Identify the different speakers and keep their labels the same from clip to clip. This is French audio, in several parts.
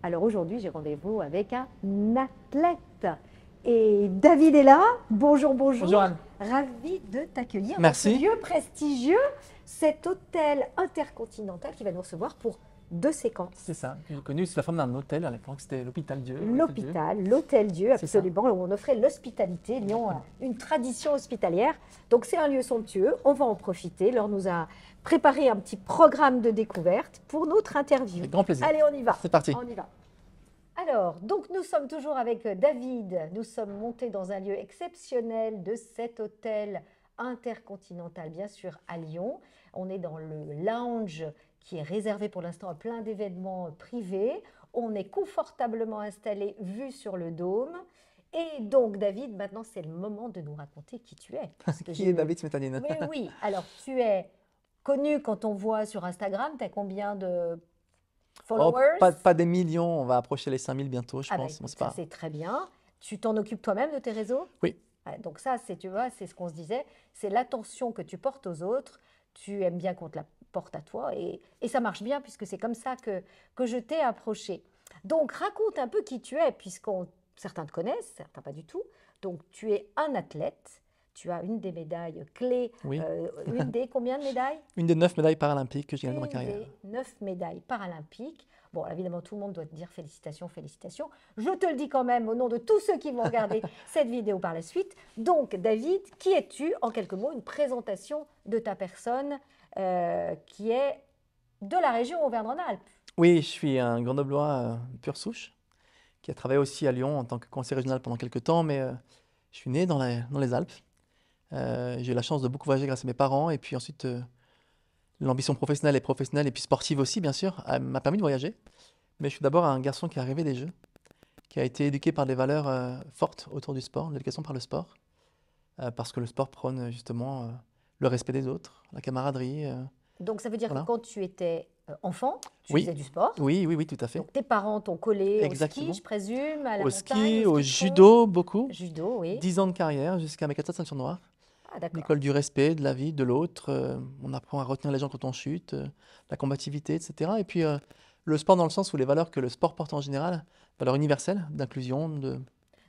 Speaker 1: Alors aujourd'hui, j'ai rendez-vous avec un athlète. Et David est là. Bonjour, bonjour.
Speaker 2: Bonjour Anne.
Speaker 1: Ravi de t'accueillir dans ce
Speaker 2: Merci.
Speaker 1: lieu prestigieux, cet hôtel intercontinental qui va nous recevoir pour 2 séquences.
Speaker 2: C'est ça, que j'ai connu sous la forme d'un hôtel à l'époque, c'était l'Hôpital Dieu.
Speaker 1: L'Hôtel Dieu,
Speaker 2: C'est ça.
Speaker 1: absolument, où on offrait l'hospitalité. Lyon a une tradition hospitalière. Donc c'est un lieu somptueux, on va en profiter. Laure nous a préparé un petit programme de découverte pour notre interview.
Speaker 2: Avec grand plaisir.
Speaker 1: Allez, on y va.
Speaker 2: C'est parti.
Speaker 1: On y va. Alors, donc nous sommes toujours avec David. Nous sommes montés dans un lieu exceptionnel de cet hôtel intercontinental, bien sûr, à Lyon. On est dans le lounge qui est réservé pour l'instant à plein d'événements privés. On est confortablement installé, vue sur le dôme. Et donc, David, maintenant, c'est le moment de nous raconter qui tu es.
Speaker 2: Qui est David Smetanine?
Speaker 1: Oui, oui. Alors, tu es connu quand on voit sur Instagram. Tu as combien de
Speaker 2: Oh,
Speaker 1: followers?
Speaker 2: pas des millions, on va approcher les 5000 bientôt, je
Speaker 1: Ah bah
Speaker 2: pense. Bon,
Speaker 1: écoute,
Speaker 2: c'est
Speaker 1: ça
Speaker 2: pas...
Speaker 1: c'est très bien. Tu t'en occupes toi-même de tes réseaux?
Speaker 2: Oui,
Speaker 1: Ouais, donc ça, c'est, tu vois, c'est ce qu'on se disait, c'est l'attention que tu portes aux autres. Tu aimes bien qu'on te la porte à toi et ça marche bien puisque c'est comme ça que je t'ai approché. Donc raconte un peu qui tu es, certains te connaissent, certains pas du tout. Donc tu es un athlète, tu as une des médailles clés,
Speaker 2: oui.
Speaker 1: une des combien de médailles?
Speaker 2: Une des 9 médailles paralympiques que j'ai gagnées dans ma
Speaker 1: Une
Speaker 2: carrière.
Speaker 1: des 9 médailles paralympiques. Bon, évidemment, tout le monde doit te dire félicitations, félicitations. Je te le dis quand même au nom de tous ceux qui vont regarder cette vidéo par la suite. Donc, David, qui es-tu? En quelques mots, une présentation de ta personne qui est de la région Auvergne-Rhône-Alpes.
Speaker 2: Oui, je suis un Grenoblois pure souche, qui a travaillé aussi à Lyon en tant que conseiller régional pendant quelques temps, mais je suis né dans les Alpes. J'ai eu la chance de beaucoup voyager grâce à mes parents, et puis ensuite... l'ambition professionnelle et puis sportive aussi, bien sûr, m'a permis de voyager. Mais je suis d'abord un garçon qui a rêvé des Jeux, qui a été éduqué par des valeurs fortes autour du sport, l'éducation par le sport, parce que le sport prône justement le respect des autres, la camaraderie.
Speaker 1: Donc, ça veut dire que
Speaker 2: Voilà.
Speaker 1: quand tu étais enfant, tu
Speaker 2: Oui,
Speaker 1: faisais du sport.
Speaker 2: oui, oui, oui, tout à fait.
Speaker 1: Donc, tes parents t'ont collé au ski,
Speaker 2: Exactement.
Speaker 1: je présume, à la
Speaker 2: Au
Speaker 1: montagne,
Speaker 2: ski,
Speaker 1: au
Speaker 2: au
Speaker 1: ski de fond.
Speaker 2: judo, beaucoup.
Speaker 1: Judo, oui.
Speaker 2: 10 ans de carrière jusqu'à mes 4 ceintures noires.
Speaker 1: Ah, d'accord.
Speaker 2: L'école du respect, de la vie, de l'autre. On apprend à retenir les gens quand on chute, la combativité, etc. Et puis le sport dans le sens où les valeurs que le sport porte en général, valeurs universelles, d'inclusion, de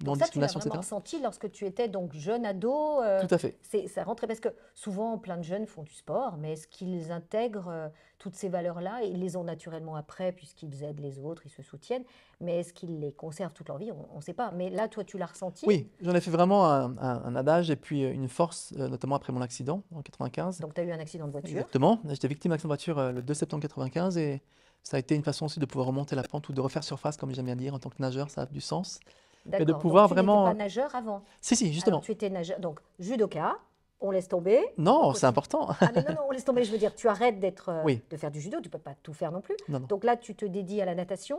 Speaker 1: Donc ça, tu l'as
Speaker 2: non-discrimination,
Speaker 1: vraiment
Speaker 2: etc.
Speaker 1: ressenti lorsque tu étais donc jeune ado.
Speaker 2: Tout à fait.
Speaker 1: Ça rentrait parce que souvent plein de jeunes font du sport, mais est-ce qu'ils intègrent toutes ces valeurs-là? Ils les ont naturellement après puisqu'ils aident les autres, ils se soutiennent, mais est-ce qu'ils les conservent toute leur vie? On ne sait pas. Mais là, toi, tu l'as ressenti.
Speaker 2: Oui, j'en ai fait vraiment un adage et puis une force, notamment après mon accident en 95.
Speaker 1: Donc tu as eu un accident de voiture.
Speaker 2: Exactement. J'étais victime d'accident de voiture le 2 septembre 95 et ça a été une façon aussi de pouvoir remonter la pente ou de refaire surface, comme j'aime bien dire, en tant que nageur, ça a du sens. Mais de
Speaker 1: D'accord.
Speaker 2: pouvoir
Speaker 1: Donc tu n'étais
Speaker 2: vraiment...
Speaker 1: pas nageur avant.
Speaker 2: Si,
Speaker 1: Alors
Speaker 2: justement.
Speaker 1: tu étais nageur, donc judoka. On laisse tomber. On
Speaker 2: Non, c'est
Speaker 1: continue.
Speaker 2: important.
Speaker 1: Ah mais non, non, on laisse tomber. Je veux dire, tu arrêtes
Speaker 2: Oui,
Speaker 1: de faire du judo. Tu peux pas tout faire non plus.
Speaker 2: non, non.
Speaker 1: Donc là, tu te dédies à la natation.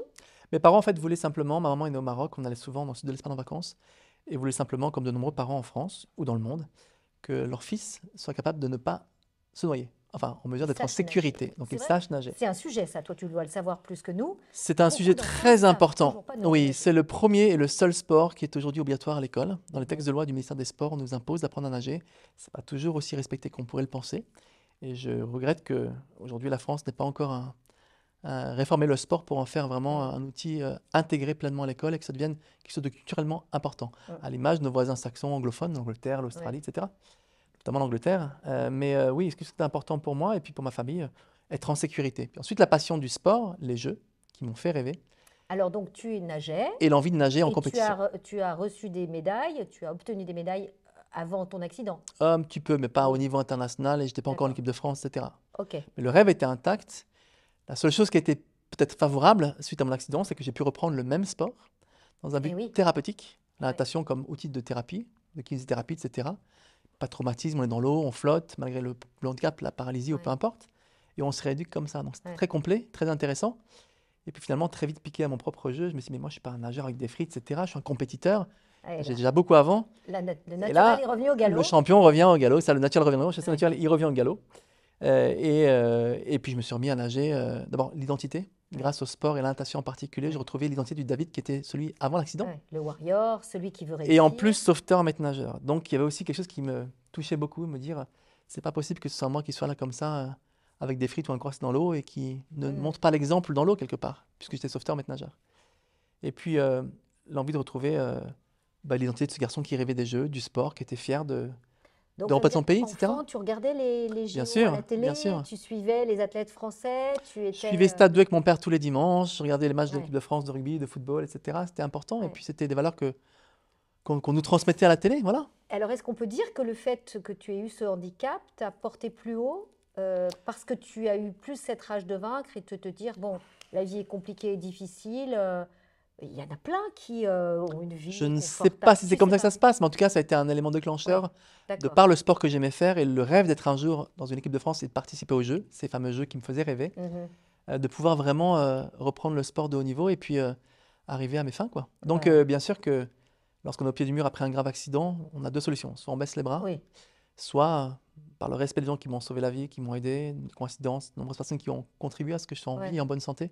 Speaker 2: Mes parents, en fait, voulaient simplement, ma maman est née au Maroc, on allait souvent dans le sud de l'Espagne en vacances, et voulaient simplement, comme de nombreux parents en France ou dans le monde, que leur fils soit capable de ne pas se noyer, enfin, en mesure d'être en
Speaker 1: Sache nager.
Speaker 2: sécurité, donc
Speaker 1: C'est
Speaker 2: il
Speaker 1: vrai?
Speaker 2: sache nager.
Speaker 1: C'est un sujet, ça. Toi, tu dois le savoir plus que nous.
Speaker 2: C'est un
Speaker 1: Beaucoup
Speaker 2: sujet
Speaker 1: d'enfants
Speaker 2: très
Speaker 1: savent
Speaker 2: important.
Speaker 1: toujours pas nager.
Speaker 2: Oui, c'est le premier et le seul sport qui est aujourd'hui obligatoire à l'école. Dans les
Speaker 1: Mhm.
Speaker 2: textes de loi du ministère des Sports, on nous impose d'apprendre à nager. C'est pas toujours aussi respecté qu'on pourrait le penser. Et je regrette que aujourd'hui la France n'ait pas encore réformé le sport pour en faire vraiment un outil intégré pleinement à l'école et que ça devienne quelque chose de culturellement important.
Speaker 1: Mhm.
Speaker 2: À l'image de nos voisins saxons, anglophones, l'Angleterre, l'Australie,
Speaker 1: Ouais.
Speaker 2: etc. Notamment l'Angleterre. Mais oui, ce que c'était important pour moi et puis pour ma famille, être en sécurité. Puis ensuite, la passion du sport, les jeux, qui m'ont fait rêver,
Speaker 1: Alors, donc, tu nageais
Speaker 2: et l'envie de nager en
Speaker 1: et
Speaker 2: compétition.
Speaker 1: tu as reçu des médailles, tu as obtenu des médailles avant ton accident.
Speaker 2: Un petit peu, mais pas au
Speaker 1: Oui.
Speaker 2: niveau international, et j'étais pas encore en
Speaker 1: D'accord.
Speaker 2: équipe de France, etc.
Speaker 1: Ok.
Speaker 2: Mais le rêve était intact. La seule chose qui était peut-être favorable suite à mon accident, c'est que j'ai pu reprendre le même sport dans un
Speaker 1: Eh
Speaker 2: but
Speaker 1: oui.
Speaker 2: thérapeutique, la
Speaker 1: Ouais.
Speaker 2: natation comme outil de thérapie, de kinésithérapie, etc. Pas de traumatisme, on est dans l'eau, on flotte, malgré le handicap, la paralysie ou peu
Speaker 1: Ouais.
Speaker 2: importe, et on se rééduque comme ça. Donc c'était
Speaker 1: Ouais.
Speaker 2: très complet, très intéressant. Et puis finalement, très vite piqué à mon propre jeu, je me suis dit, mais moi je suis pas un nageur avec des frites, etc. Je suis un compétiteur,
Speaker 1: Et
Speaker 2: j'ai
Speaker 1: là,
Speaker 2: déjà beaucoup avant.
Speaker 1: le
Speaker 2: Et
Speaker 1: naturel
Speaker 2: là,
Speaker 1: est revenu au
Speaker 2: le
Speaker 1: galop.
Speaker 2: champion revient au galop, ça, le naturel revient au galop, chasseur
Speaker 1: Ouais.
Speaker 2: naturel, il revient au galop. Et puis je me suis remis à nager. D'abord, l'identité.
Speaker 1: Ouais.
Speaker 2: Grâce au sport et à la natation en particulier,
Speaker 1: Ouais.
Speaker 2: j'ai retrouvé l'identité du David qui était celui avant l'accident.
Speaker 1: Ouais. Le warrior, celui qui veut
Speaker 2: Et en
Speaker 1: réussir.
Speaker 2: plus, sauveteur, maître nageur. Donc il y avait aussi quelque chose qui me touchait beaucoup, me dire, c'est pas possible que ce soit moi qui soit là comme ça, avec des frites ou un croissant dans l'eau et qui ne
Speaker 1: Mm.
Speaker 2: montre pas l'exemple dans l'eau quelque part, puisque j'étais sauveteur, maître nageur. Et puis, l'envie de retrouver l'identité de ce garçon qui rêvait des Jeux, du sport, qui était fier de
Speaker 1: Donc, ça veut
Speaker 2: représenter
Speaker 1: dire
Speaker 2: son pays, etc.
Speaker 1: qu'enfant, tu regardais les
Speaker 2: Bien
Speaker 1: JO à la
Speaker 2: sûr, bien
Speaker 1: télé,
Speaker 2: sûr.
Speaker 1: tu suivais les athlètes français, tu
Speaker 2: Je suivais
Speaker 1: étais...
Speaker 2: Stade 2 avec mon père tous les dimanches, je regardais les matchs de
Speaker 1: Ouais,
Speaker 2: l'équipe de France de rugby, de football, etc. C'était important. Et
Speaker 1: ouais.
Speaker 2: puis, c'était des valeurs qu'on nous transmettait à la télé, voilà.
Speaker 1: Alors, est-ce qu'on peut dire que le fait que tu aies eu ce handicap t'a porté plus haut parce que tu as eu plus cette rage de vaincre et de te dire, bon, la vie est compliquée et difficile, il y en a plein qui ont une
Speaker 2: Je
Speaker 1: vie
Speaker 2: ne sais pas
Speaker 1: confortable.
Speaker 2: si c'est
Speaker 1: Tu
Speaker 2: comme
Speaker 1: sais
Speaker 2: ça que ça
Speaker 1: pas?
Speaker 2: se passe, mais en tout cas, ça a été un élément
Speaker 1: Ouais,
Speaker 2: déclencheur de
Speaker 1: d'accord.
Speaker 2: par le sport que j'aimais faire et le rêve d'être un jour dans une équipe de France et de participer aux Jeux, ces fameux Jeux qui me faisaient rêver,
Speaker 1: Mhm.
Speaker 2: de pouvoir vraiment reprendre le sport de haut niveau et puis arriver à mes fins, quoi. Donc,
Speaker 1: Ouais,
Speaker 2: bien sûr que lorsqu'on est au pied du mur après un grave accident, on a deux solutions. Soit on baisse les bras,
Speaker 1: oui,
Speaker 2: soit par le respect des gens qui m'ont sauvé la vie, qui m'ont aidé, de coïncidence, de nombreuses personnes qui ont contribué à ce que je sois en vie
Speaker 1: ouais,
Speaker 2: et en bonne santé,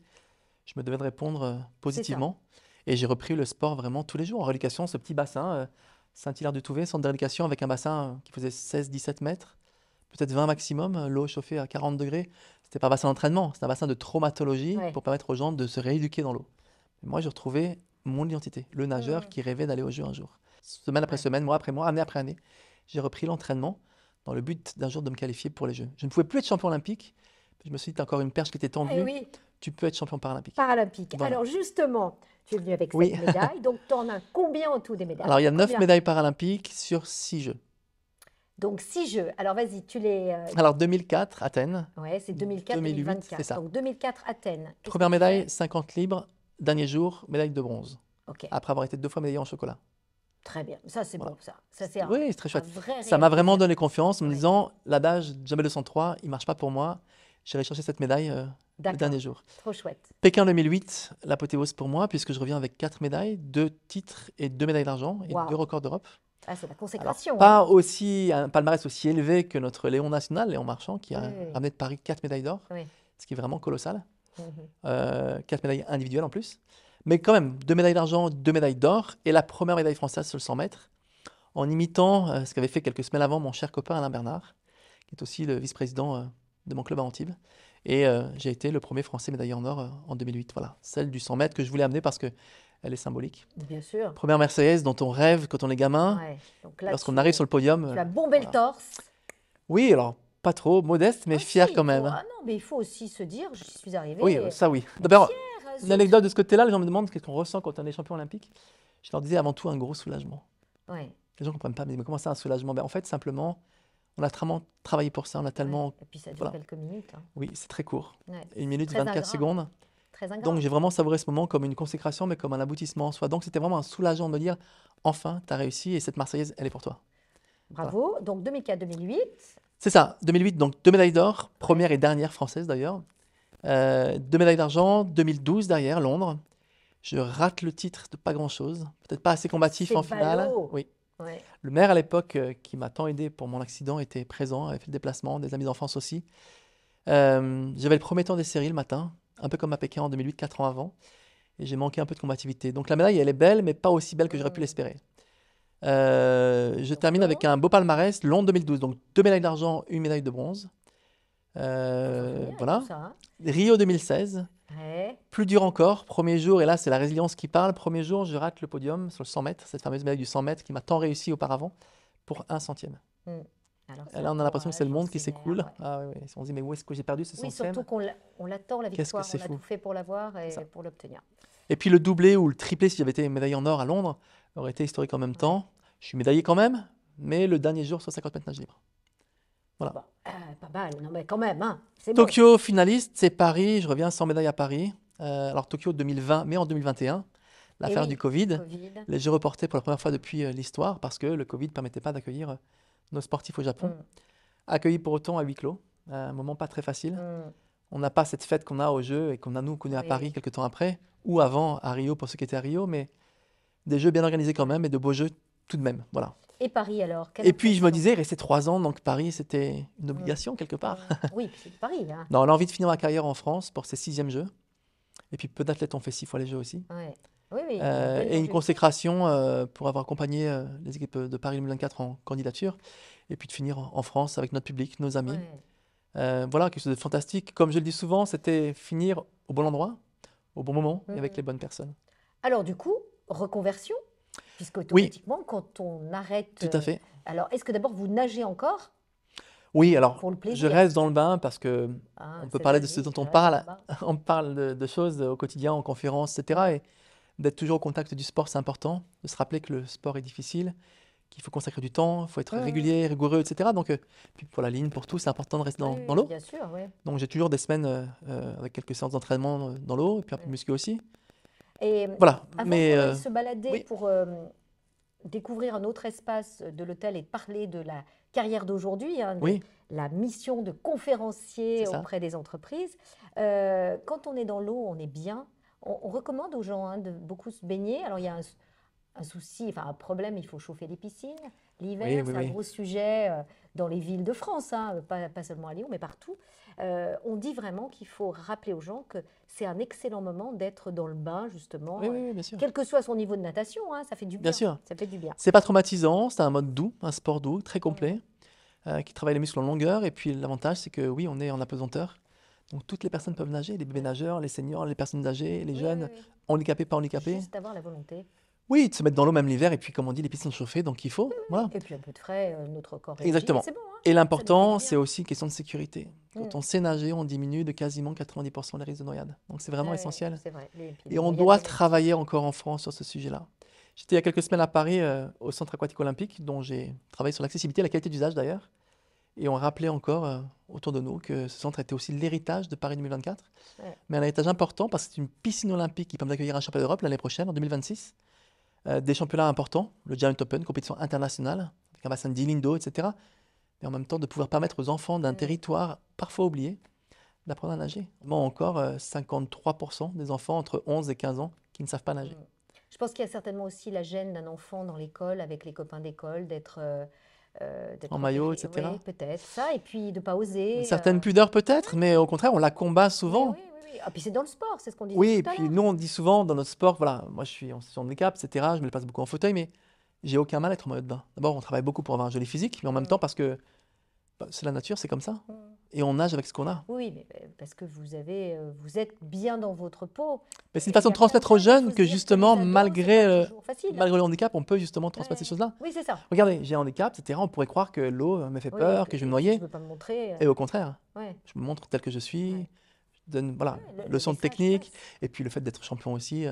Speaker 2: je me devais de répondre
Speaker 1: c'est ça.
Speaker 2: positivement. Et j'ai repris le sport vraiment tous les jours. En rééducation, ce petit bassin, Saint-Hilaire-du-Touvet, centre de rééducation avec un bassin qui faisait 16-17 mètres, peut-être 20 maximum, l'eau chauffée à 40 degrés. C'était pas un bassin d'entraînement, c'était un bassin de traumatologie
Speaker 1: Ouais.
Speaker 2: pour permettre aux gens de se rééduquer dans l'eau. Et moi, j'ai retrouvé mon identité, le nageur
Speaker 1: Mhm.
Speaker 2: qui rêvait d'aller aux Jeux un jour. Semaine après
Speaker 1: Ouais.
Speaker 2: semaine, mois après mois, année après année, j'ai repris l'entraînement dans le but d'un jour de me qualifier pour les Jeux. Je ne pouvais plus être champion olympique. Je me suis dit, t'as encore une perche qui était
Speaker 1: Eh
Speaker 2: tendue,
Speaker 1: oui,
Speaker 2: tu peux être champion paralympique.
Speaker 1: paralympique.
Speaker 2: Voilà.
Speaker 1: Alors justement, tu es venu avec
Speaker 2: Oui.
Speaker 1: 7 médailles, donc tu en as combien en tout des médailles?
Speaker 2: Alors, il y a 9
Speaker 1: Combien?
Speaker 2: médailles paralympiques sur 6 Jeux.
Speaker 1: Donc 6 jeux. Alors vas-y, tu les...
Speaker 2: Alors, 2004, Athènes.
Speaker 1: ouais, c'est
Speaker 2: 2008, c'est
Speaker 1: 2004-2024.
Speaker 2: ça.
Speaker 1: Donc 2004, Athènes. Qu'est-ce que
Speaker 2: Première
Speaker 1: tu fais?
Speaker 2: médaille, 50 libres. Dernier jour, médaille de bronze.
Speaker 1: Ok,
Speaker 2: Après avoir été 2 fois médaillé en chocolat.
Speaker 1: très bien. Ça, c'est
Speaker 2: Voilà.
Speaker 1: bon, ça. Ça, c'est
Speaker 2: Oui, c'est très
Speaker 1: un
Speaker 2: chouette.
Speaker 1: vrai
Speaker 2: Ça m'a
Speaker 1: réel
Speaker 2: vraiment
Speaker 1: plaisir.
Speaker 2: donné confiance en me
Speaker 1: Ouais,
Speaker 2: disant, l'adage jamais 203, il marche pas pour moi. J'irai chercher cette médaille le
Speaker 1: d'accord.
Speaker 2: dernier jour.
Speaker 1: Trop chouette.
Speaker 2: Pékin 2008, l'apothéose pour moi, puisque je reviens avec 4 médailles, 2 titres et 2 médailles d'argent et 2
Speaker 1: Waouh.
Speaker 2: records d'Europe.
Speaker 1: Ah, c'est la
Speaker 2: Alors,
Speaker 1: consécration, hein.
Speaker 2: pas aussi, un palmarès aussi élevé que notre Léon national, Léon Marchand, qui
Speaker 1: Oui,
Speaker 2: a
Speaker 1: oui,
Speaker 2: ramené de Paris 4 médailles d'or,
Speaker 1: oui.
Speaker 2: ce qui est vraiment colossal.
Speaker 1: Mhm.
Speaker 2: 4 médailles individuelles en plus. Mais quand même, 2 médailles d'argent, 2 médailles d'or et la première médaille française sur le 100 mètres, en imitant ce qu'avait fait quelques semaines avant mon cher copain Alain Bernard, qui est aussi le vice-président de mon club à Antibes. Et j'ai été le premier Français médaillé en or en 2008. Voilà, celle du 100 mètres que je voulais amener parce qu'elle est symbolique.
Speaker 1: Bien sûr.
Speaker 2: Première Marseillaise dont on rêve quand on est gamin.
Speaker 1: Ouais. Donc là,
Speaker 2: Lorsqu'on arrive sur le podium,
Speaker 1: tu as bombé le
Speaker 2: voilà.
Speaker 1: torse.
Speaker 2: Oui, alors pas trop, modeste, mais
Speaker 1: Ah si,
Speaker 2: fier quand même.
Speaker 1: ah non, mais il faut aussi se dire, je suis
Speaker 2: Oui,
Speaker 1: arrivée
Speaker 2: ça oui. D'abord,
Speaker 1: fière,
Speaker 2: une
Speaker 1: zut.
Speaker 2: anecdote de ce côté-là, les gens me demandent qu'est-ce qu'on ressent quand on est champion olympique. Je leur disais avant tout un gros soulagement.
Speaker 1: Ouais,
Speaker 2: Les gens ne comprennent pas, mais comment ça un soulagement? Ben, en fait, simplement, on a tellement travaillé pour ça, on a
Speaker 1: ouais.
Speaker 2: tellement...
Speaker 1: Et puis ça dure
Speaker 2: Voilà.
Speaker 1: quelques minutes, hein.
Speaker 2: Oui, c'est très court.
Speaker 1: Ouais,
Speaker 2: 1 minute,
Speaker 1: très
Speaker 2: 24
Speaker 1: ingrat,
Speaker 2: secondes.
Speaker 1: très
Speaker 2: Donc
Speaker 1: ingrat.
Speaker 2: j'ai vraiment savouré ce moment comme une consécration, mais comme un aboutissement en soi. Donc c'était vraiment un soulagement de me dire, enfin, tu as réussi et cette Marseillaise, elle est pour toi. Voilà.
Speaker 1: Bravo. Donc 2004-2008.
Speaker 2: C'est ça, 2008, donc 2 médailles d'or,
Speaker 1: Ouais.
Speaker 2: première et dernière française d'ailleurs. 2 médailles d'argent, 2012 derrière, Londres. Je rate le titre de pas grand-chose, peut-être pas assez combatif
Speaker 1: C'est
Speaker 2: en finale.
Speaker 1: ballot.
Speaker 2: Oui.
Speaker 1: Ouais.
Speaker 2: Le maire à l'époque, qui m'a tant aidé pour mon accident, était présent, avait fait le déplacement, des amis d'enfance aussi. J'avais le premier temps des séries le matin, un peu comme à Pékin en 2008, 4 ans avant, et j'ai manqué un peu de combativité. Donc la médaille, elle est belle, mais pas aussi belle que j'aurais pu
Speaker 1: Mm.
Speaker 2: l'espérer. Je
Speaker 1: Donc
Speaker 2: termine avec
Speaker 1: Londres,
Speaker 2: un beau palmarès, Londres 2012, donc 2 médailles d'argent, 1 médaille de bronze.
Speaker 1: faut finir avec tout
Speaker 2: Voilà.
Speaker 1: ça, hein.
Speaker 2: Rio 2016,
Speaker 1: Ouais.
Speaker 2: plus dur encore, premier jour, et là c'est la résilience qui parle. Premier jour, je rate le podium sur le 100 mètres, cette fameuse médaille du 100 mètres qui m'a tant réussi auparavant, pour 1 centième.
Speaker 1: Mm. Alors
Speaker 2: Et
Speaker 1: ça
Speaker 2: là, on a l'impression que c'est le
Speaker 1: encourage,
Speaker 2: monde qui
Speaker 1: c'est vert,
Speaker 2: s'écoule.
Speaker 1: ouais.
Speaker 2: Ah oui, oui. On se dit, mais où est-ce que j'ai perdu ce
Speaker 1: Oui,
Speaker 2: centième?
Speaker 1: surtout on l'attend, la
Speaker 2: Qu'est-ce que
Speaker 1: victoire.
Speaker 2: c'est
Speaker 1: On a
Speaker 2: fou.
Speaker 1: tout fait pour l'avoir
Speaker 2: C'est
Speaker 1: et
Speaker 2: ça.
Speaker 1: pour l'obtenir.
Speaker 2: Et puis le doublé ou le triplé, si j'avais été médaillé en or à Londres, aurait été historique en même
Speaker 1: Ouais.
Speaker 2: temps. Je suis médaillé quand même, mais le dernier jour sur 50 mètres nage libre. Voilà.
Speaker 1: Bon, pas mal. Non, mais quand même, hein. C'est bon.
Speaker 2: Tokyo finaliste, c'est Paris. Je reviens sans médaille à Paris. Alors Tokyo 2020, mais en 2021,
Speaker 1: Et
Speaker 2: l'affaire
Speaker 1: oui,
Speaker 2: du Covid.
Speaker 1: Covid.
Speaker 2: Les Jeux reportés pour la première fois depuis l'histoire parce que le Covid ne permettait pas d'accueillir nos sportifs au Japon.
Speaker 1: Mm.
Speaker 2: Accueillis pour autant à huis clos. Un moment pas très facile.
Speaker 1: Mm.
Speaker 2: On n'a pas cette fête qu'on a aux Jeux et qu'on a nous connue à
Speaker 1: Oui.
Speaker 2: Paris quelques temps après, ou avant à Rio pour ceux qui étaient à Rio, mais des Jeux bien organisés quand même et de beaux Jeux tout de même. Voilà.
Speaker 1: Et Paris alors, quelle
Speaker 2: Et puis je me
Speaker 1: impression?
Speaker 2: disais, rester 3 ans, donc Paris c'était une obligation quelque part.
Speaker 1: Oui, puis c'est Paris, hein.
Speaker 2: Non, l'envie de finir ma carrière en France pour ces 6e Jeux. Et puis peu d'athlètes ont fait 6 fois les Jeux aussi.
Speaker 1: Ouais. Oui, oui,
Speaker 2: Et une
Speaker 1: longévité.
Speaker 2: consécration pour avoir accompagné les équipes de Paris 2024 en candidature. Et puis de finir en France avec notre public, nos amis.
Speaker 1: Ouais.
Speaker 2: Voilà, quelque chose de fantastique. Comme je le dis souvent, c'était finir au bon endroit, au bon moment et avec les bonnes personnes.
Speaker 1: Alors du coup, reconversion, puisque
Speaker 2: Oui,
Speaker 1: automatiquement, quand on arrête...
Speaker 2: tout à fait.
Speaker 1: alors, est-ce que d'abord vous nagez encore
Speaker 2: Oui, alors
Speaker 1: pour le
Speaker 2: je
Speaker 1: plaisir?
Speaker 2: reste dans le bain parce que
Speaker 1: Ah,
Speaker 2: on peut
Speaker 1: cet
Speaker 2: parler de ce
Speaker 1: âgé
Speaker 2: dont
Speaker 1: qui
Speaker 2: on
Speaker 1: reste dans le
Speaker 2: parle,
Speaker 1: bain.
Speaker 2: on parle de choses au quotidien, en conférence,
Speaker 1: Mm.
Speaker 2: etc. Et d'être toujours au contact du sport, c'est important. De se rappeler que le sport est difficile, qu'il faut consacrer du temps, il faut être
Speaker 1: Mm.
Speaker 2: régulier, rigoureux, etc. Donc, puis pour la ligne, pour tout, c'est important de rester
Speaker 1: Oui,
Speaker 2: dans
Speaker 1: oui,
Speaker 2: l'eau.
Speaker 1: bien sûr, oui.
Speaker 2: Donc j'ai toujours des semaines avec quelques séances d'entraînement dans l'eau, et puis un peu de
Speaker 1: Mm.
Speaker 2: muscu aussi.
Speaker 1: Et
Speaker 2: Voilà,
Speaker 1: avant
Speaker 2: mais
Speaker 1: qu'on aille se balader
Speaker 2: oui,
Speaker 1: pour découvrir un autre espace de l'hôtel et de parler de la carrière d'aujourd'hui, hein, de
Speaker 2: oui,
Speaker 1: la mission de
Speaker 2: c'est
Speaker 1: conférencier
Speaker 2: ça.
Speaker 1: auprès des entreprises, quand on est dans l'eau, on est bien. On recommande aux gens, hein, de beaucoup se baigner. Alors il y a un souci, enfin un problème, il faut chauffer les piscines.
Speaker 2: Oui,
Speaker 1: L'hiver,
Speaker 2: oui,
Speaker 1: c'est un
Speaker 2: oui.
Speaker 1: gros sujet dans les villes de France, hein, pas seulement à Lyon, mais partout. On dit vraiment qu'il faut rappeler aux gens que c'est un excellent moment d'être dans le bain, justement,
Speaker 2: Oui, oui, oui, bien sûr.
Speaker 1: quel que soit son niveau de natation, hein, ça fait du
Speaker 2: Bien
Speaker 1: bien.
Speaker 2: sûr.
Speaker 1: Ça fait du bien.
Speaker 2: C'est pas traumatisant, c'est un mode doux, un sport doux, très
Speaker 1: Mhm.
Speaker 2: complet, qui travaille les muscles en longueur. Et puis l'avantage, c'est que oui, on est en apesanteur. Donc toutes les personnes peuvent nager, les bébés
Speaker 1: Ouais.
Speaker 2: nageurs, les seniors, les personnes âgées, les
Speaker 1: Oui, oui,
Speaker 2: jeunes,
Speaker 1: oui.
Speaker 2: handicapés, pas
Speaker 1: Il faut
Speaker 2: handicapés.
Speaker 1: juste avoir la volonté.
Speaker 2: Oui, de se mettre dans l'eau même l'hiver. Et puis comme on dit, les piscines sont chauffées, donc il faut. Voilà.
Speaker 1: Et puis un peu de frais, notre corps réagit et
Speaker 2: Exactement.
Speaker 1: c'est bon, hein,
Speaker 2: Et
Speaker 1: ça nous fait du
Speaker 2: l'important, c'est
Speaker 1: bien.
Speaker 2: aussi question de sécurité. Quand
Speaker 1: Mm.
Speaker 2: on sait nager, on diminue de quasiment 90% les risques de noyade. Donc c'est vraiment
Speaker 1: Ouais,
Speaker 2: essentiel.
Speaker 1: c'est vrai. Puis
Speaker 2: Et
Speaker 1: les
Speaker 2: on
Speaker 1: noyades
Speaker 2: doit
Speaker 1: généralisées.
Speaker 2: travailler encore en France sur ce sujet-là. J'étais il y a quelques semaines à Paris, au Centre aquatique olympique, dont j'ai travaillé sur l'accessibilité et la qualité d'usage d'ailleurs. Et on rappelait encore autour de nous que ce centre était aussi l'héritage de Paris 2024.
Speaker 1: Ouais.
Speaker 2: Mais un héritage important parce que c'est une piscine olympique qui permet d'accueillir un championnat d'Europe l'année prochaine, en 2026. Des championnats importants, le Giant Open, compétition internationale, avec un bassin de 10 lignes d'eau, etc. Mais en même temps, de pouvoir permettre aux enfants d'un
Speaker 1: Mm.
Speaker 2: territoire parfois oublié d'apprendre à nager. Bon, encore 53% des enfants entre 11 et 15 ans qui ne savent pas
Speaker 1: Mm.
Speaker 2: nager.
Speaker 1: Je pense qu'il y a certainement aussi la gêne d'un enfant dans l'école, avec les copains d'école, d'être
Speaker 2: En maillot,
Speaker 1: repéré. Oui,
Speaker 2: etc.
Speaker 1: peut-être ça. Et puis de ne pas
Speaker 2: Une
Speaker 1: oser.
Speaker 2: certaine pudeur peut-être, mais au contraire, on la combat
Speaker 1: Mais
Speaker 2: souvent.
Speaker 1: oui, oui, oui. Ah, puis c'est dans le sport, c'est ce qu'on disait
Speaker 2: Oui,
Speaker 1: tout
Speaker 2: et
Speaker 1: à
Speaker 2: puis
Speaker 1: l'heure.
Speaker 2: nous, on dit souvent dans notre sport, voilà, moi je suis en situation de handicap, etc. Je me déplace beaucoup en fauteuil, mais j'ai aucun mal à être en maillot de bain. D'abord, on travaille beaucoup pour avoir un joli physique, mais en même
Speaker 1: Mm.
Speaker 2: temps parce que bah, c'est la nature, c'est comme ça.
Speaker 1: Mm.
Speaker 2: Et on nage avec ce qu'on a.
Speaker 1: Oui, mais parce que vous êtes bien dans votre peau.
Speaker 2: Mais c'est une
Speaker 1: Et il
Speaker 2: façon
Speaker 1: n'y
Speaker 2: de
Speaker 1: a rien de
Speaker 2: transmettre aux
Speaker 1: tel. Il
Speaker 2: jeunes
Speaker 1: faut se
Speaker 2: que
Speaker 1: dire que
Speaker 2: justement,
Speaker 1: les ados, c'est pas toujours facile.
Speaker 2: malgré le handicap, on peut justement transmettre ces
Speaker 1: Ouais.
Speaker 2: choses-là.
Speaker 1: Oui, c'est ça.
Speaker 2: Regardez, j'ai un handicap, etc. On pourrait croire que l'eau me fait
Speaker 1: Oui, et
Speaker 2: peur,
Speaker 1: que,
Speaker 2: que je vais me
Speaker 1: et que tu
Speaker 2: noyer.
Speaker 1: ne peux pas me montrer.
Speaker 2: Et au contraire,
Speaker 1: Ouais,
Speaker 2: je me montre tel que je suis,
Speaker 1: ouais.
Speaker 2: je donne voilà,
Speaker 1: Ouais, le
Speaker 2: leçons de
Speaker 1: message
Speaker 2: technique,
Speaker 1: passe.
Speaker 2: et puis le fait d'être champion aussi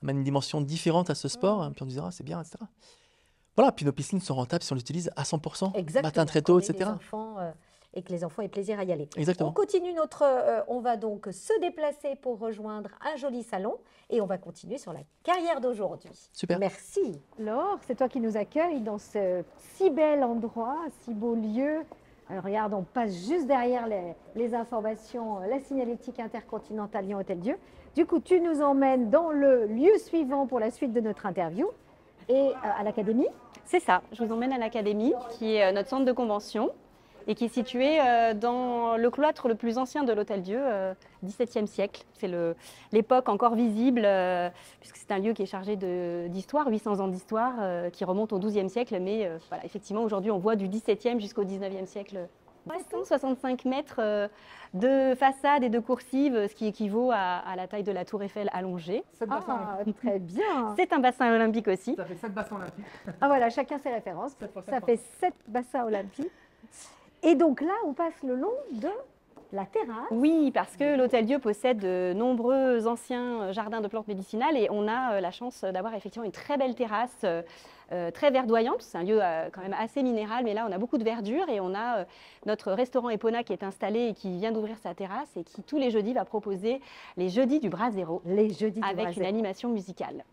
Speaker 2: amène une dimension différente à ce sport, hein,
Speaker 1: Mm.
Speaker 2: puis on disera, ah, c'est bien, etc. Voilà, puis nos piscines sont rentables si on l'utilise à 100%, matin
Speaker 1: Exactement,
Speaker 2: très tôt,
Speaker 1: qu'on ait des
Speaker 2: etc.
Speaker 1: enfants et que les enfants aient plaisir à y aller. On
Speaker 2: Exactement.
Speaker 1: continue on va donc se déplacer pour rejoindre un joli salon et on va continuer sur la carrière d'aujourd'hui.
Speaker 2: Super.
Speaker 1: Merci. Laure, c'est toi qui nous accueilles dans ce si bel endroit, si beau lieu. Alors regarde, on passe juste derrière les informations, la signalétique intercontinentale Lyon Hôtel-Dieu. Du coup, tu nous emmènes dans le lieu suivant pour la suite de notre interview et à l'académie.
Speaker 3: C'est ça, je vous emmène à l'académie, qui est notre centre de convention et qui est situé dans le cloître le plus ancien de l'Hôtel-Dieu, 17e siècle. C'est l'époque encore visible, puisque c'est un lieu qui est chargé d'histoire, 800 ans d'histoire, qui remonte au 12e siècle. Mais voilà, effectivement, aujourd'hui, on voit du 17e jusqu'au 19e siècle. 365 mètres de façade et de coursive, ce qui équivaut à la taille de la tour Eiffel allongée.
Speaker 1: Ah, très bien.
Speaker 3: C'est un bassin olympique aussi.
Speaker 2: Ça fait 7 bassins olympiques.
Speaker 1: Ah voilà, chacun ses références. Ça fait 7 bassins olympiques. Et donc là, on passe le long de la terrasse.
Speaker 3: Oui, parce que l'Hôtel-Dieu possède de nombreux anciens jardins de plantes médicinales et on a la chance d'avoir effectivement une très belle terrasse, très verdoyante. C'est un lieu quand même assez minéral, mais là on a beaucoup de verdure et on a notre restaurant Epona qui est installé et qui vient d'ouvrir sa terrasse et qui tous les jeudis va proposer les jeudis du Brasero
Speaker 1: Les jeudis du
Speaker 3: avec
Speaker 1: Brasero.
Speaker 3: une animation musicale.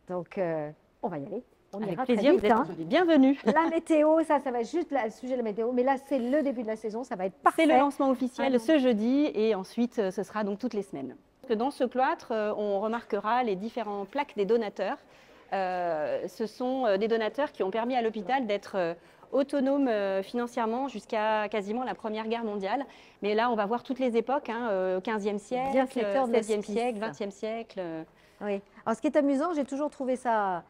Speaker 1: Donc, on va y aller. On
Speaker 3: Avec
Speaker 1: ira
Speaker 3: plaisir,
Speaker 1: très
Speaker 3: vous
Speaker 1: vite. Hein.
Speaker 3: êtes les bienvenus.
Speaker 1: La météo, ça va juste le sujet de la météo. Mais là, c'est le début de la saison, ça va être parfait.
Speaker 3: C'est le lancement officiel
Speaker 1: Ah non.
Speaker 3: ce jeudi et ensuite ce sera donc toutes les semaines. Dans ce cloître, on remarquera les différentes plaques des donateurs. Ce sont des donateurs qui ont permis à l'hôpital d'être autonome financièrement jusqu'à quasiment la Première Guerre mondiale. Mais là, on va voir toutes les époques, 15e siècle,
Speaker 1: Bienfaiteur de
Speaker 3: 16e
Speaker 1: l'hospice.
Speaker 3: siècle, 20e siècle.
Speaker 1: Oui. Alors, ce qui est amusant, j'ai toujours trouvé ça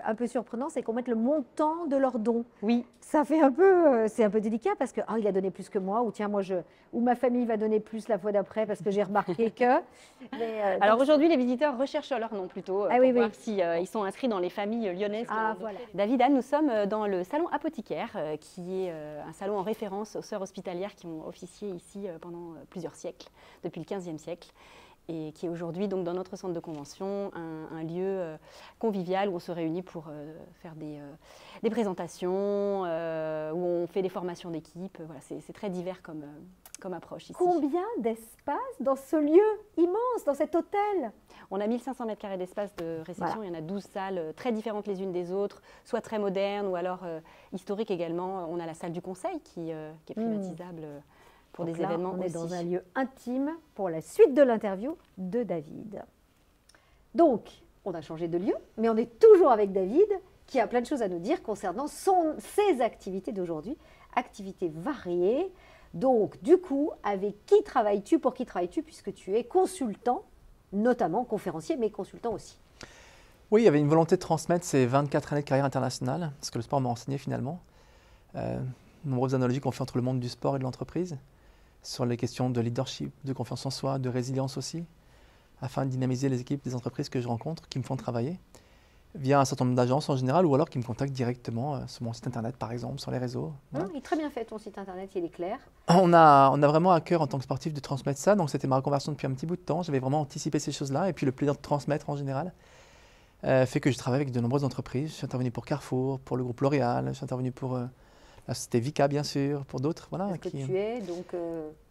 Speaker 1: un peu surprenant, c'est qu'on mette le montant de leurs dons.
Speaker 3: Oui,
Speaker 1: Ça fait un peu, c'est un peu délicat parce que il a donné plus que moi, ou tiens ou ma famille va donner plus la fois d'après parce que j'ai remarqué que. Mais,
Speaker 3: alors
Speaker 1: donc,
Speaker 3: aujourd'hui, les visiteurs recherchent leur nom plutôt pour
Speaker 1: oui,
Speaker 3: voir
Speaker 1: oui.
Speaker 3: si ils sont inscrits dans les familles lyonnaises.
Speaker 1: voilà.
Speaker 3: David, Anne, nous sommes dans le salon apothicaire, qui est un salon en référence aux sœurs hospitalières qui ont officié ici pendant plusieurs siècles, depuis le XVe siècle, et qui est aujourd'hui donc dans notre centre de convention un lieu convivial où on se réunit pour faire des présentations, où on fait des formations d'équipe. Voilà, c'est très divers comme approche ici.
Speaker 1: Combien d'espace dans ce lieu immense, dans cet hôtel?
Speaker 3: On a 1500 mètres carrés d'espace de réception,
Speaker 1: Voilà.
Speaker 3: il y en a 12 salles très différentes les unes des autres, soit très modernes ou alors historiques également. On a la salle du conseil qui est privatisable pour
Speaker 1: Donc
Speaker 3: des
Speaker 1: là,
Speaker 3: événements
Speaker 1: on est
Speaker 3: aussi.
Speaker 1: dans un lieu intime pour la suite de l'interview de David. Donc, on a changé de lieu, mais on est toujours avec David qui a plein de choses à nous dire concernant ses activités d'aujourd'hui, activités variées. Donc, du coup, avec qui travailles-tu, pour qui travailles-tu, puisque tu es consultant, notamment conférencier, mais consultant aussi.
Speaker 2: Oui, il y avait une volonté de transmettre ces 24 années de carrière internationale, ce que le sport m'a enseigné finalement. Nombreuses analogies qu'on fait entre le monde du sport et de l'entreprise, sur les questions de leadership, de confiance en soi, de résilience aussi, afin de dynamiser les équipes des entreprises que je rencontre, qui me font travailler, via un certain nombre d'agences en général, ou alors qui me contactent directement sur mon site internet par exemple, sur les réseaux. Voilà.
Speaker 1: Il est très bien fait ton site internet, il est clair.
Speaker 2: On a vraiment à cœur en tant que sportif de transmettre ça, donc c'était ma reconversion depuis un petit bout de temps, j'avais vraiment anticipé ces choses-là, et puis le plaisir de transmettre en général fait que je travaille avec de nombreuses entreprises. Je suis intervenu pour Carrefour, pour le groupe L'Oréal, je suis intervenu pour la société Vika bien sûr, pour d'autres. Voilà,
Speaker 1: Est-ce que tu es, donc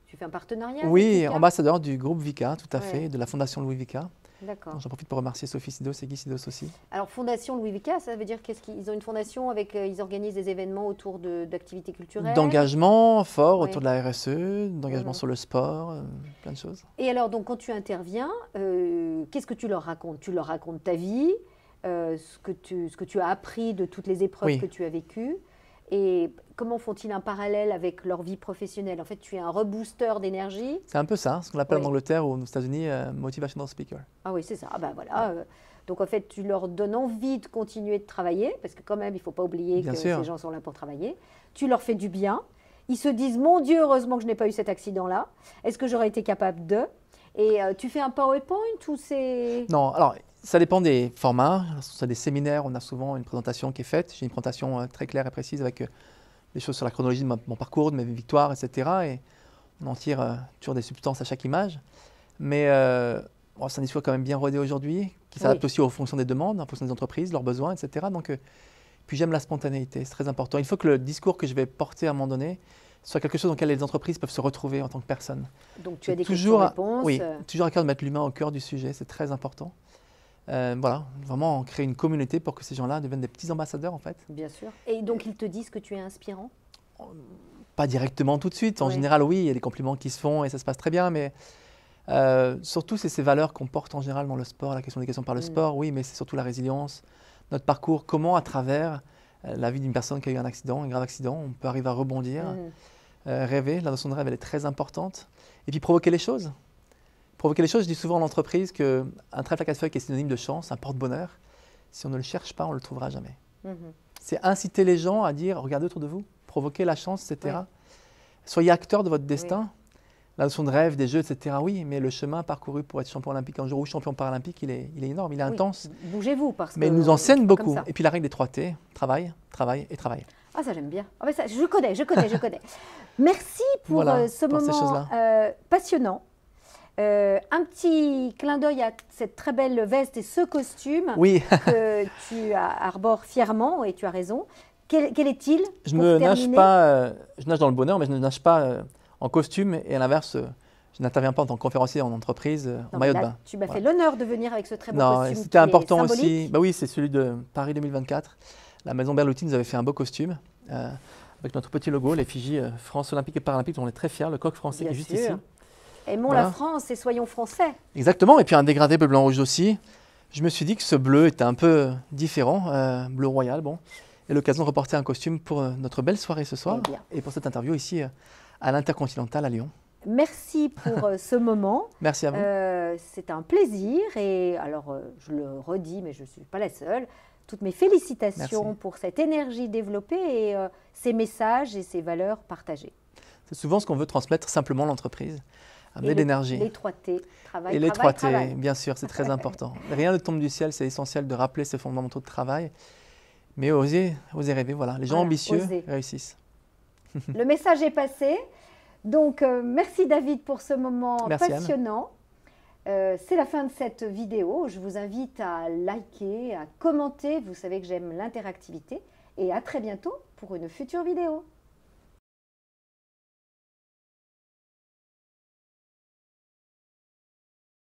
Speaker 1: tu fais un partenariat
Speaker 2: Oui,
Speaker 1: avec Vika?
Speaker 2: ambassadeur du groupe Vika, tout à
Speaker 1: Ouais.
Speaker 2: fait, de la Fondation Louis Vika.
Speaker 1: D'accord.
Speaker 2: J'en profite pour remercier Sophie Sidos et Guy Sidos aussi.
Speaker 1: Alors, Fondation Louis Vika, ça veut dire qu'ils ont une fondation avec, ils organisent des événements autour d'activités culturelles.
Speaker 2: D'engagement fort
Speaker 1: Ouais.
Speaker 2: autour de la RSE, d'engagement
Speaker 1: Mhm.
Speaker 2: sur le sport, plein de choses.
Speaker 1: Et alors, donc, quand tu interviens, qu'est-ce que tu leur racontes? Tu leur racontes ta vie, ce que tu as appris de toutes les épreuves
Speaker 2: Oui.
Speaker 1: que tu as vécues. Et comment font-ils un parallèle avec leur vie professionnelle? En fait, tu es un rebooster d'énergie.
Speaker 2: C'est un peu ça, ce qu'on appelle
Speaker 1: Oui.
Speaker 2: en Angleterre ou aux États-Unis motivational speaker.
Speaker 1: Ah oui, c'est ça. Ah ben voilà. Donc en fait, tu leur donnes envie de continuer de travailler, parce que quand même, il ne faut pas oublier
Speaker 2: Bien
Speaker 1: que
Speaker 2: sûr.
Speaker 1: ces gens sont là pour travailler. Tu leur fais du bien. Ils se disent, mon Dieu, heureusement que je n'ai pas eu cet accident-là. Est-ce que j'aurais été capable de? Et tu fais un PowerPoint ou c'est...
Speaker 2: Non, alors ça dépend des formats. Sur des séminaires, on a souvent une présentation qui est faite. J'ai une présentation très claire et précise avec des choses sur la chronologie de mon parcours, de mes victoires, etc. Et on en tire toujours des substances à chaque image. Mais bon, c'est un discours quand même bien rodé aujourd'hui, qui s'adapte
Speaker 1: Oui.
Speaker 2: aussi aux fonctions des demandes, en fonction des entreprises, leurs besoins, etc. Donc, puis j'aime la spontanéité, c'est très important. Il faut que le discours que je vais porter à un moment donné soit quelque chose dans lequel les entreprises peuvent se retrouver en tant que personnes.
Speaker 1: Donc tu as des
Speaker 2: Toujours,
Speaker 1: questions-réponses.
Speaker 2: oui, toujours à cœur de mettre l'humain au cœur du sujet, c'est très important. Voilà, vraiment créer une communauté pour que ces gens-là deviennent des petits ambassadeurs en fait.
Speaker 1: Bien sûr. Et donc ils te disent que tu es inspirant?
Speaker 2: Pas directement tout de suite, en
Speaker 1: Oui.
Speaker 2: général oui, il y a des compliments qui se font et ça se passe très bien, mais surtout c'est ces valeurs qu'on porte en général dans le sport, la question des questions par le sport, oui, mais c'est surtout la résilience, notre parcours, comment à travers la vie d'une personne qui a eu un accident, un grave accident, on peut arriver à rebondir, rêver, la notion de rêve elle est très importante, et puis provoquer les choses. Provoquer les choses, je dis souvent en entreprise qu'un trèfle à quatre feuilles qui est synonyme de chance, un porte-bonheur, si on ne le cherche pas, on ne le trouvera jamais. C'est inciter les gens à dire, regardez autour de vous, provoquer la chance, etc.
Speaker 1: Oui.
Speaker 2: Soyez acteurs de votre destin. La notion de rêve, des jeux, etc. Oui, mais le chemin parcouru pour être champion olympique un jour ou champion paralympique, il est énorme, il est intense.
Speaker 1: Bougez-vous parce
Speaker 2: Mais
Speaker 1: que
Speaker 2: il nous enseigne
Speaker 1: comme
Speaker 2: beaucoup.
Speaker 1: ça.
Speaker 2: Et puis la règle des 3 T, travail, travail et travail.
Speaker 1: Ah, ça j'aime bien. Ah, mais ça, je connais. Merci pour
Speaker 2: Voilà,
Speaker 1: ce
Speaker 2: pour ces
Speaker 1: moment passionnant. Un petit clin d'œil à cette très belle veste et ce costume
Speaker 2: Oui,
Speaker 1: que tu arbores fièrement, et tu as raison. Quel est-il?
Speaker 2: je
Speaker 1: pour
Speaker 2: ne nage
Speaker 1: terminer
Speaker 2: pas, je nage dans le bonheur, mais je ne nage pas en costume. Et à l'inverse, je n'interviens pas en tant que conférencier en entreprise, en
Speaker 1: Non,
Speaker 2: maillot
Speaker 1: mais
Speaker 2: de
Speaker 1: là,
Speaker 2: bain.
Speaker 1: tu m'as
Speaker 2: Voilà.
Speaker 1: fait l'honneur de venir avec ce très beau
Speaker 2: Non,
Speaker 1: costume.
Speaker 2: c'était
Speaker 1: qui est
Speaker 2: important aussi.
Speaker 1: symbolique.
Speaker 2: Bah oui, c'est celui de Paris 2024. La maison Berluti nous avait fait un beau costume avec notre petit logo, l'effigie France Olympique et Paralympique, dont on est très fiers, le coq français
Speaker 1: Bien
Speaker 2: qui est juste
Speaker 1: sûr.
Speaker 2: ici.
Speaker 1: Aimons
Speaker 2: Voilà.
Speaker 1: la France et soyons français.
Speaker 2: Exactement, et puis un dégradé bleu, blanc, rouge aussi. Je me suis dit que ce bleu était un peu différent, bleu royal, bon. Et l'occasion de reporter un costume pour notre belle soirée ce soir
Speaker 1: Eh bien.
Speaker 2: et pour cette interview ici à l'Intercontinental à Lyon.
Speaker 1: merci pour ce moment.
Speaker 2: Merci à vous.
Speaker 1: C'est un plaisir et alors je le redis, mais je ne suis pas la seule. Toutes mes félicitations
Speaker 2: Merci.
Speaker 1: pour cette énergie développée et ces messages et ces valeurs partagées.
Speaker 2: C'est souvent ce qu'on veut transmettre simplement à l'entreprise, amener
Speaker 1: Et
Speaker 2: de l'énergie.
Speaker 1: l'étroité, travail,
Speaker 2: Et
Speaker 1: travail,
Speaker 2: l'étroité,
Speaker 1: travail.
Speaker 2: bien sûr, c'est très important. Rien ne tombe du ciel, c'est essentiel de rappeler ces fondamentaux de travail. Mais oser rêver, voilà. Les gens
Speaker 1: Voilà,
Speaker 2: ambitieux
Speaker 1: oser.
Speaker 2: réussissent.
Speaker 1: Le message est passé. Donc, merci David pour ce moment
Speaker 2: Merci, Anne.
Speaker 1: passionnant. C'est la fin de cette vidéo. Je vous invite à liker, à commenter. Vous savez que j'aime l'interactivité. Et à très bientôt pour une future vidéo.